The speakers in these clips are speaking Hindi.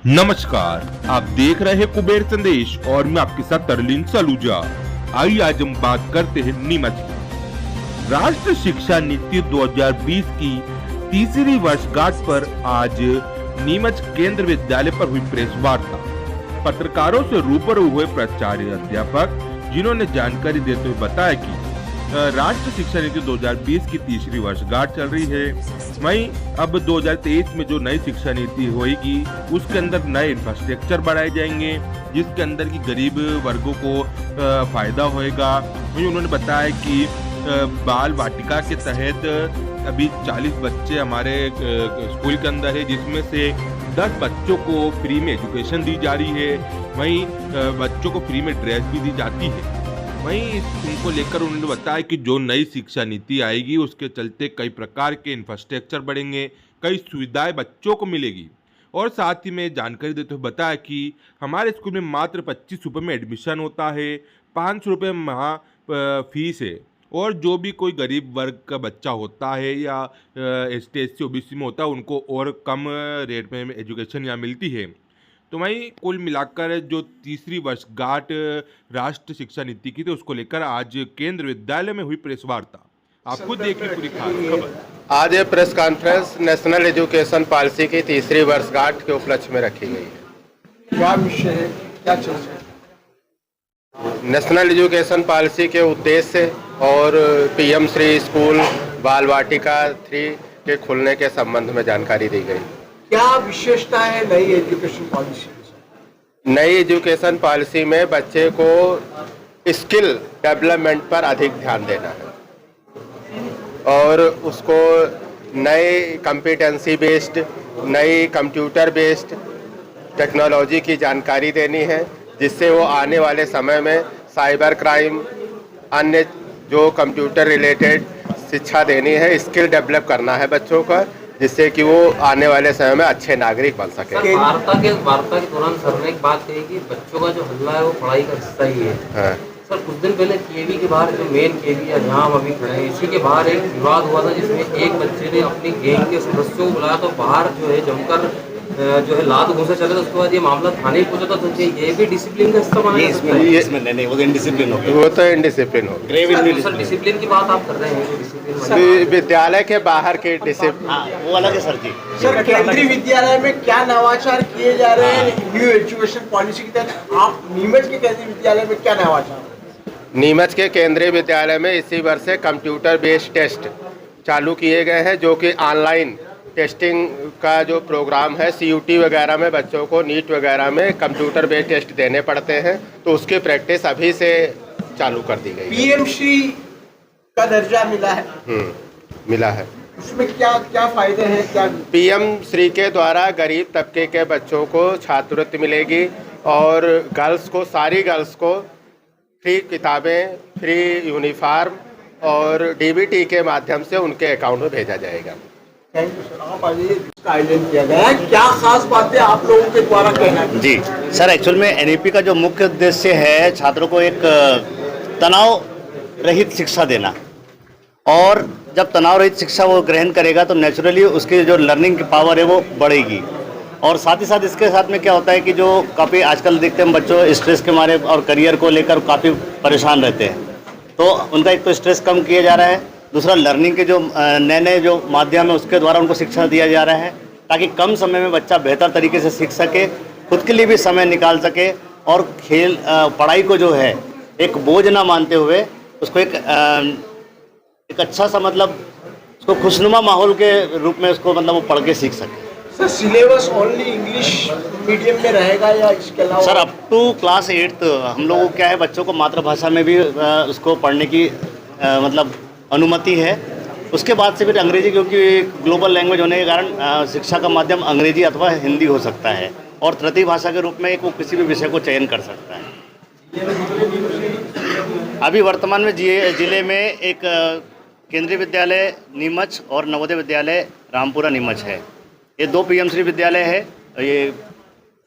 नमस्कार, आप देख रहे हैं कुबेर संदेश और मैं आपके साथ तरलीन सलूजा। आइए आज हम बात करते हैं नीमच की। राष्ट्रीय शिक्षा नीति 2020 की तीसरी वर्षगांठ पर आज नीमच केंद्र विद्यालय पर हुई प्रेस वार्ता। पत्रकारों से रूबरू हुए प्राचार्य अध्यापक जिन्होंने जानकारी देते हुए बताया कि राष्ट्रीय शिक्षा नीति 2020 की तीसरी वर्षगांठ चल रही है। वहीं अब 2023 में जो नई शिक्षा नीति होगी उसके अंदर नए इंफ्रास्ट्रक्चर बढ़ाए जाएंगे जिसके अंदर की गरीब वर्गों को फायदा होएगा। वहीं उन्होंने बताया कि बाल वाटिका के तहत अभी 40 बच्चे हमारे स्कूल के अंदर है जिसमें से 10 बच्चों को फ्री में एजुकेशन दी जा रही है। वहीं बच्चों को फ्री में ड्रेस भी दी जाती है। वहीं इनको लेकर उन्होंने बताया कि जो नई शिक्षा नीति आएगी उसके चलते कई प्रकार के इंफ्रास्ट्रक्चर बढ़ेंगे, कई सुविधाएं बच्चों को मिलेगी। और साथ ही में जानकारी देते हुए बताया कि हमारे स्कूल में मात्र 25 रुपये में एडमिशन होता है, 500 रुपये माह फीस है। और जो भी कोई गरीब वर्ग का बच्चा होता है या ST/SC OBC में होता है उनको और कम रेट में एजुकेशन यहाँ मिलती है। तो वहीं कुल मिलाकर जो तीसरी वर्षगांठ राष्ट्रीय शिक्षा नीति की थी उसको लेकर आज केंद्र विद्यालय में हुई प्रेस वार्ता। आप खुद देखिए पूरी खास खबर। आज ये press conference national education policy की तीसरी वर्षगांठ के उपलक्ष्य में रखी गई है। क्या विषय है, क्या चर्चा है? नेशनल एजुकेशन पॉलिसी के उद्देश्य और PM श्री स्कूल बाल वाटिका 3 के खुलने के संबंध में जानकारी दी गई। क्या विशेषता है नई एजुकेशन पॉलिसी? नई एजुकेशन पॉलिसी में बच्चे को स्किल डेवलपमेंट पर अधिक ध्यान देना है और उसको नए कॉम्पिटेंसी बेस्ड, नई कंप्यूटर बेस्ड टेक्नोलॉजी की जानकारी देनी है जिससे वो आने वाले समय में साइबर क्राइम, अन्य जो कंप्यूटर रिलेटेड शिक्षा देनी है, स्किल डेवलप करना है बच्चों का जिससे कि वो आने वाले समय में अच्छे नागरिक बन सके। वार्ता के दौरान सर ने एक बात कही कि बच्चों का जो हल्ला है वो पढ़ाई का हिस्सा ही है। हाँ। सर कुछ दिन पहले केवी के बाहर जो मेन केवी है जहाँ हम अभी खड़े हैं इसी के बाहर एक विवाद हुआ था जिसमें एक बच्चे ने अपनी गैंग के सदस्यों को बुलाया तो बाहर जो है जमकर जो है लात घूंसे चले। तो उसके बाद ये मामला थाने पहुंचा तो ये भी डिसिप्लिन का हिस्सा माना जाता है? नहीं, वो तो इनडिसिप्लिन हो, वो तो इनडिसिप्लिन हो। सर डिसिप्लिन की बात आप कर रहे हैं, विद्यालय के बाहर के डिसिप्लिन वो अलग है सर जी। सर केंद्रीय विद्यालय में क्या नवाचार किए जा रहे हैं न्यू एजुकेशन पॉलिसी के तहत? आप नीमच के केंद्रीय विद्यालय में क्या नवाचार? नीमच के केंद्रीय विद्यालय में इसी वर्ष से कंप्यूटर बेस्ड टेस्ट चालू किए गए हैं जो कि ऑनलाइन टेस्टिंग का जो प्रोग्राम है CUT वगैरह में बच्चों को नीट वगैरह में कंप्यूटर बेस्ड टेस्ट देने पड़ते हैं तो उसकी प्रैक्टिस अभी से चालू कर दी गई। PM श्री का दर्जा मिला है? मिला है। उसमें क्या क्या फायदे हैं? क्या PM श्री के द्वारा गरीब तबके के बच्चों को छात्रवृत्ति मिलेगी और गर्ल्स को, सारी गर्ल्स को फ्री किताबें, फ्री यूनिफॉर्म और DBT के माध्यम से उनके अकाउंट में भेजा जाएगा। Thank you sir. आप आइए, इसका आयोजन किया गया है, क्या खास बातें आप लोगों के द्वारा कहना है? जी सर, एक्चुअल में NEP का जो मुख्य उद्देश्य है छात्रों को एक तनाव रहित शिक्षा देना और जब तनाव रहित शिक्षा वो ग्रहण करेगा तो नेचुरली उसकी जो लर्निंग की पावर है वो बढ़ेगी। और साथ ही साथ इसके साथ में क्या होता है कि जो काफ़ी आजकल देखते हैं बच्चों स्ट्रेस के मारे और करियर को लेकर काफ़ी परेशान रहते हैं तो उनका एक तो स्ट्रेस कम किया जा रहा है, दूसरा लर्निंग के जो नए जो माध्यम है उसके द्वारा उनको शिक्षा दिया जा रहा है ताकि कम समय में बच्चा बेहतर तरीके से सीख सके, खुद के लिए भी समय निकाल सके और खेल पढ़ाई को जो है एक बोझ ना मानते हुए उसको एक अच्छा सा मतलब उसको खुशनुमा माहौल के रूप में उसको मतलब वो पढ़ के सीख सके। Sir syllabus only English medium में रहेगा या इसके अलावा? सर अप टू क्लास 8 हम लोगों को क्या है बच्चों को मातृभाषा में भी उसको पढ़ने की मतलब अनुमति है। उसके बाद से फिर अंग्रेजी, क्योंकि ग्लोबल लैंग्वेज होने के कारण शिक्षा का माध्यम अंग्रेजी अथवा हिंदी हो सकता है और तृतीय भाषा के रूप में एक वो किसी भी विषय को चयन कर सकता है। अभी वर्तमान में जिले में एक केंद्रीय विद्यालय नीमच और नवोदय विद्यालय रामपुरा नीमच है। ये 2 PM श्री विद्यालय है। ये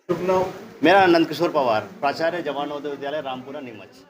शुभ नाम? मेरा नंदकिशोर पवार, प्राचार्य जवाहर नवोदय विद्यालय रामपुरा नीमच।